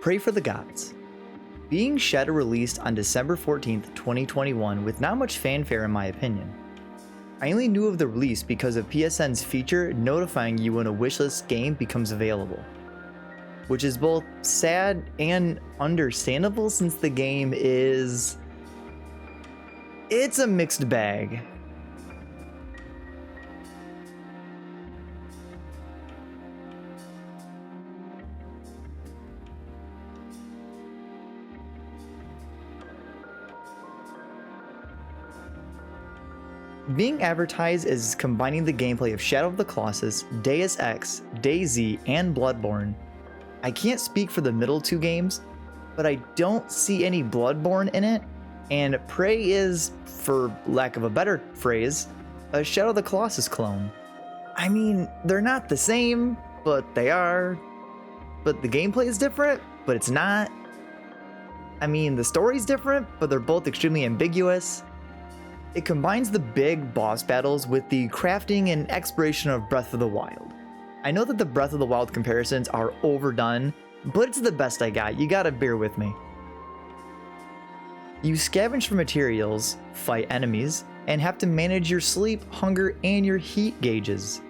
Praey For the Gods. Being Shadow released on December 14th, 2021 with not much fanfare in my opinion. I only knew of the release because of PSN's feature notifying you when a wishlist game becomes available. Which is both sad and understandable since the game is... it's a mixed bag. Being advertised as combining the gameplay of Shadow of the Colossus, Deus Ex, DayZ, and Bloodborne. I can't speak for the middle two games, but I don't see any Bloodborne in it, and Praey is, for lack of a better phrase, a Shadow of the Colossus clone. I mean, they're not the same, but they are. But the gameplay is different, but it's not. I mean, the story's different, but they're both extremely ambiguous. It combines the big boss battles with the crafting and exploration of Breath of the Wild. I know that the Breath of the Wild comparisons are overdone, but it's the best I got, you gotta bear with me. You scavenge for materials, fight enemies, and have to manage your sleep, hunger, and your heat gauges.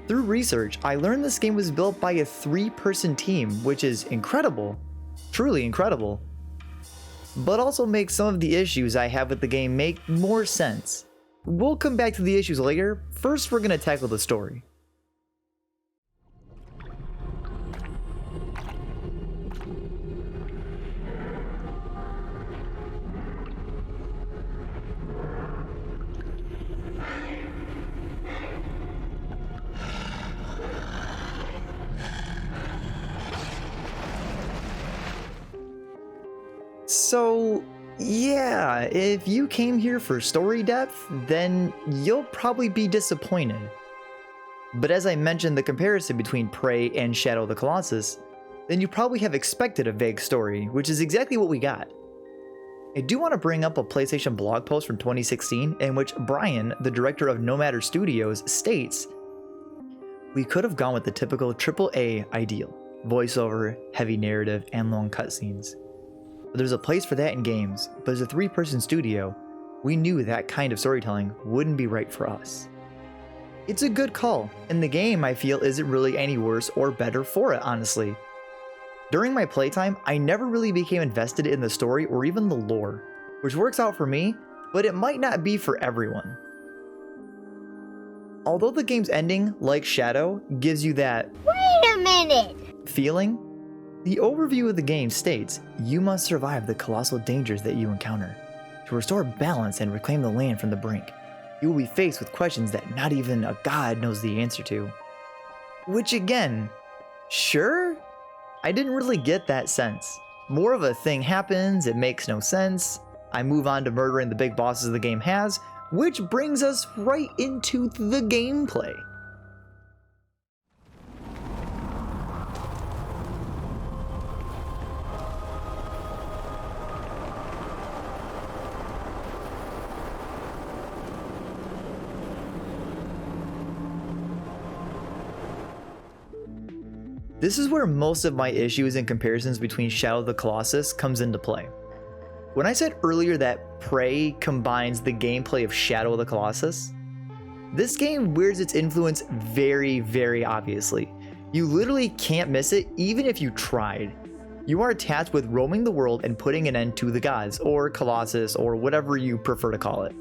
Through research, I learned this game was built by a 3-person team, which is incredible, truly incredible. But also makes some of the issues I have with the game make more sense. We'll come back to the issues later, first we're gonna tackle the story. So, yeah, if you came here for story depth, then you'll probably be disappointed. But as I mentioned the comparison between Praey and Shadow of the Colossus, then you probably have expected a vague story, which is exactly what we got. I do want to bring up a PlayStation blog post from 2016 in which Brian, the director of No Matter Studios, states, "We could have gone with the typical AAA ideal, voiceover, heavy narrative, and long cutscenes. There's a place for that in games, but as a 3-person studio, we knew that kind of storytelling wouldn't be right for us." It's a good call, and the game I feel isn't really any worse or better for it, honestly. During my playtime, I never really became invested in the story or even the lore, which works out for me, but it might not be for everyone. Although the game's ending, like Shadow, gives you that "wait a minute" feeling, the overview of the game states, you must survive the colossal dangers that you encounter. To restore balance and reclaim the land from the brink, you will be faced with questions that not even a god knows the answer to. Which again, sure? I didn't really get that sense. More of a thing happens, it makes no sense. I move on to murdering the big bosses the game has, which brings us right into the gameplay. This is where most of my issues and comparisons between Shadow of the Colossus comes into play. When I said earlier that Praey combines the gameplay of Shadow of the Colossus, this game wears its influence very, very obviously. You literally can't miss it even if you tried. You are tasked with roaming the world and putting an end to the gods, or Colossus, or whatever you prefer to call it.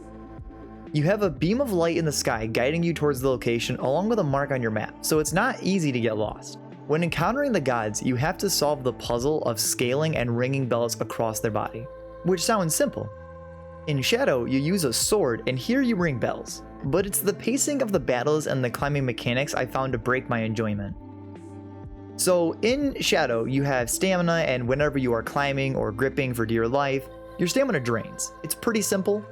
You have a beam of light in the sky guiding you towards the location along with a mark on your map, so it's not easy to get lost. When encountering the gods, you have to solve the puzzle of scaling and ringing bells across their body, which sounds simple. In Shadow, you use a sword and here you ring bells, but it's the pacing of the battles and the climbing mechanics I found to break my enjoyment. So in Shadow, you have stamina, and whenever you are climbing or gripping for dear life, your stamina drains. It's pretty simple.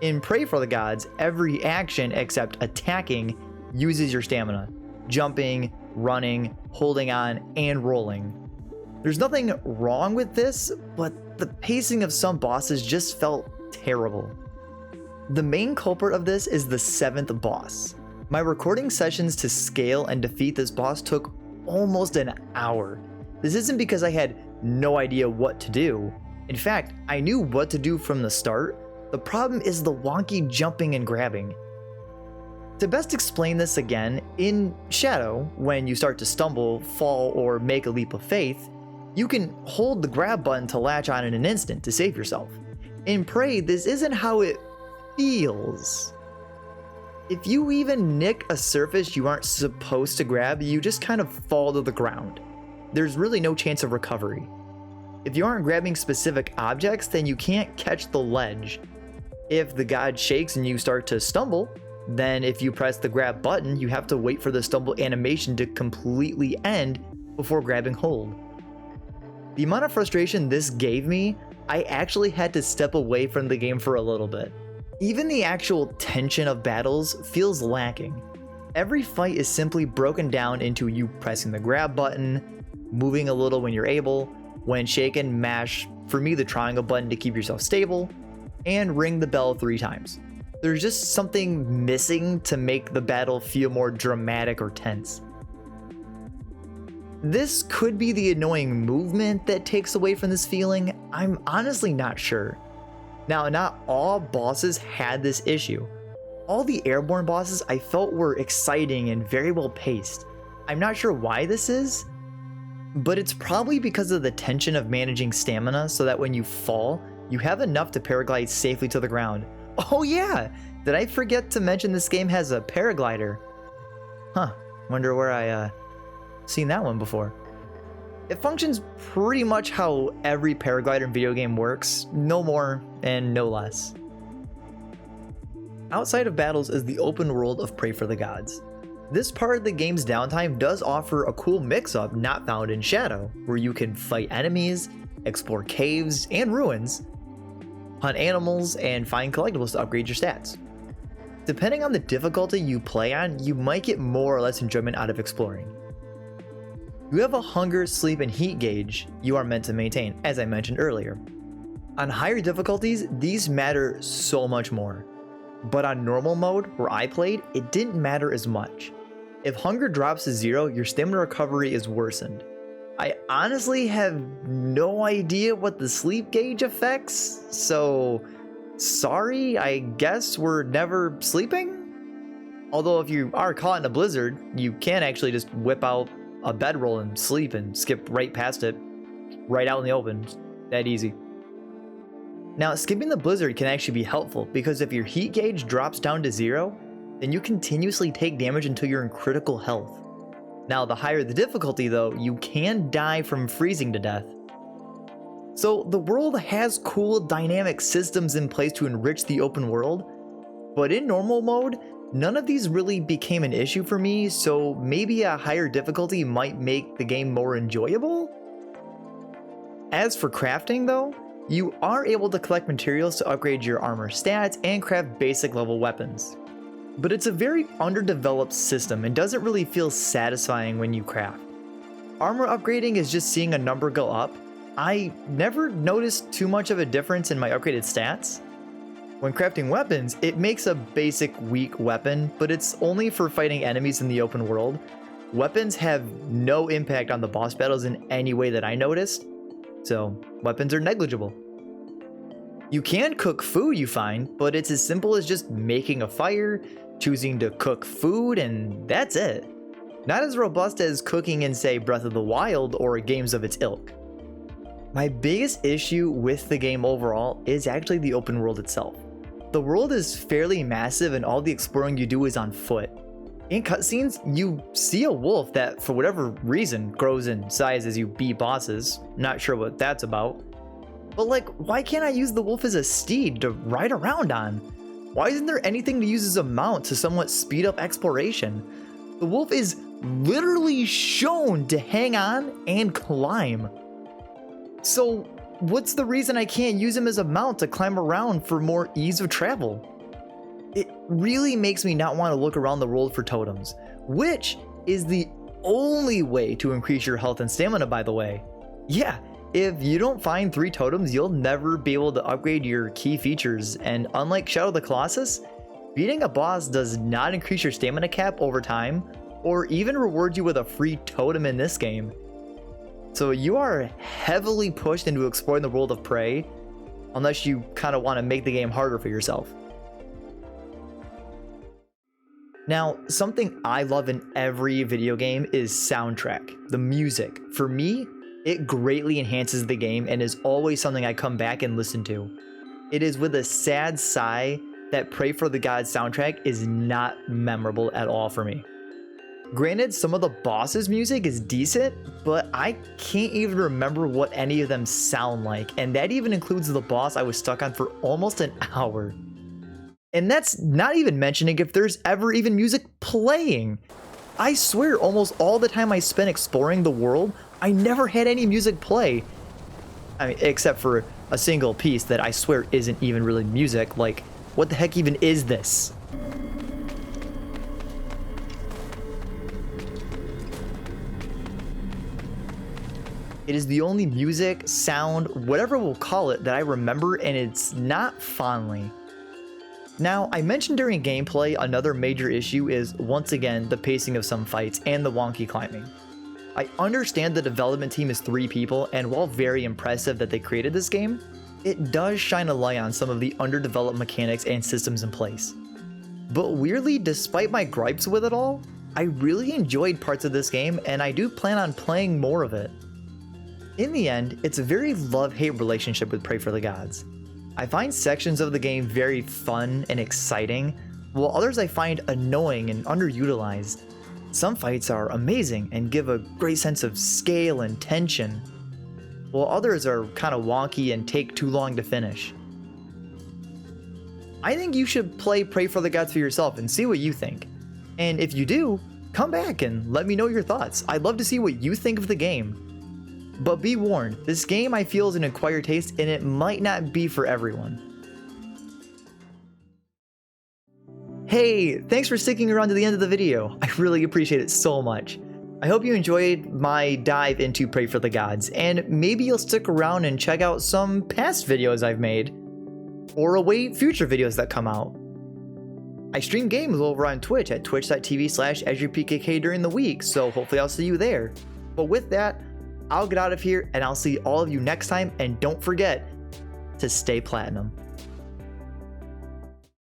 In Praey For the Gods, every action except attacking uses your stamina. Jumping, running, holding on, and rolling. There's nothing wrong with this, but the pacing of some bosses just felt terrible. The main culprit of this is the 7th boss. My recording sessions to scale and defeat this boss took almost an hour. This isn't because I had no idea what to do. In fact, I knew what to do from the start. The problem is the wonky jumping and grabbing. To best explain this again, in Shadow, when you start to stumble, fall, or make a leap of faith, you can hold the grab button to latch on in an instant to save yourself. In Praey, this isn't how it feels. If you even nick a surface you aren't supposed to grab, you just kind of fall to the ground. There's really no chance of recovery. If you aren't grabbing specific objects, then you can't catch the ledge. If the god shakes and you start to stumble, then if you press the grab button, you have to wait for the stumble animation to completely end before grabbing hold. The amount of frustration this gave me, I actually had to step away from the game for a little bit. Even the actual tension of battles feels lacking. Every fight is simply broken down into you pressing the grab button, moving a little when you're able, when shaken, mash, for me, the triangle button to keep yourself stable, and ring the bell 3 times. There's just something missing to make the battle feel more dramatic or tense. This could be the annoying movement that takes away from this feeling. I'm honestly not sure. Now, not all bosses had this issue. All the airborne bosses I felt were exciting and very well paced. I'm not sure why this is, but it's probably because of the tension of managing stamina so that when you fall, you have enough to paraglide safely to the ground. Oh yeah! Did I forget to mention this game has a paraglider? Huh, wonder where I seen that one before. It functions pretty much how every paraglider in video game works, no more and no less. Outside of battles is the open world of Praey for the Gods. This part of the game's downtime does offer a cool mix-up not found in Shadow, where you can fight enemies, explore caves and ruins, hunt animals, and find collectibles to upgrade your stats. Depending on the difficulty you play on, you might get more or less enjoyment out of exploring. You have a hunger, sleep, and heat gauge you are meant to maintain, as I mentioned earlier. On higher difficulties, these matter so much more. But on normal mode, where I played, it didn't matter as much. If hunger drops to 0, your stamina recovery is worsened. I honestly have no idea what the sleep gauge affects, so sorry, I guess we're never sleeping? Although if you are caught in a blizzard, you can actually just whip out a bedroll and sleep and skip right past it, right out in the open. That easy. Now, skipping the blizzard can actually be helpful because if your heat gauge drops down to 0, then you continuously take damage until you're in critical health. Now, the higher the difficulty though, you can die from freezing to death. So the world has cool dynamic systems in place to enrich the open world, but in normal mode, none of these really became an issue for me, so maybe a higher difficulty might make the game more enjoyable? As for crafting though, you are able to collect materials to upgrade your armor stats and craft basic level weapons. But it's a very underdeveloped system and doesn't really feel satisfying when you craft. Armor upgrading is just seeing a number go up. I never noticed too much of a difference in my upgraded stats. When crafting weapons, it makes a basic weak weapon, but it's only for fighting enemies in the open world. Weapons have no impact on the boss battles in any way that I noticed, so weapons are negligible. You can cook food, you find, but it's as simple as just making a fire, choosing to cook food, and that's it. Not as robust as cooking in, say, Breath of the Wild or games of its ilk. My biggest issue with the game overall is actually the open world itself. The world is fairly massive and all the exploring you do is on foot. In cutscenes, you see a wolf that, for whatever reason, grows in size as you beat bosses. Not sure what that's about. But like, why can't I use the wolf as a steed to ride around on? Why isn't there anything to use as a mount to somewhat speed up exploration? The wolf is literally shown to hang on and climb. So what's the reason I can't use him as a mount to climb around for more ease of travel? It really makes me not want to look around the world for totems, which is the only way to increase your health and stamina, by the way. Yeah, if you don't find 3 totems, you'll never be able to upgrade your key features, and unlike Shadow of the Colossus, beating a boss does not increase your stamina cap over time, or even reward you with a free totem in this game. So you are heavily pushed into exploring the world of Praey, unless you kind of want to make the game harder for yourself. Now, something I love in every video game is soundtrack, the music. For me, it greatly enhances the game and is always something I come back and listen to. It is with a sad sigh that Praey For the Gods soundtrack is not memorable at all for me. Granted, some of the bosses' music is decent, but I can't even remember what any of them sound like, and that even includes the boss I was stuck on for almost an hour. And that's not even mentioning if there's ever even music playing. I swear almost all the time I spent exploring the world, I never had any music play. I mean, except for a single piece that I swear isn't even really music. Like, what the heck even is this? It is the only music, sound, whatever we'll call it, that I remember, and it's not fondly. Now, I mentioned during gameplay another major issue is, once again, the pacing of some fights and the wonky climbing. I understand the development team is 3 people, and while very impressive that they created this game, it does shine a light on some of the underdeveloped mechanics and systems in place. But weirdly, despite my gripes with it all, I really enjoyed parts of this game, and I do plan on playing more of it. In the end, it's a very love-hate relationship with Praey For the Gods. I find sections of the game very fun and exciting, while others I find annoying and underutilized. Some fights are amazing and give a great sense of scale and tension, while others are kind of wonky and take too long to finish. I think you should play Praey For the Gods for yourself and see what you think. And if you do, come back and let me know your thoughts. I'd love to see what you think of the game. But be warned, this game I feel is an acquired taste and it might not be for everyone. Hey, thanks for sticking around to the end of the video. I really appreciate it so much. I hope you enjoyed my dive into Praey For the Gods, and maybe you'll stick around and check out some past videos I've made, or await future videos that come out. I stream games over on Twitch at twitch.tv/AzurePKK during the week, so hopefully I'll see you there. But with that, I'll get out of here and I'll see all of you next time, and don't forget to stay platinum.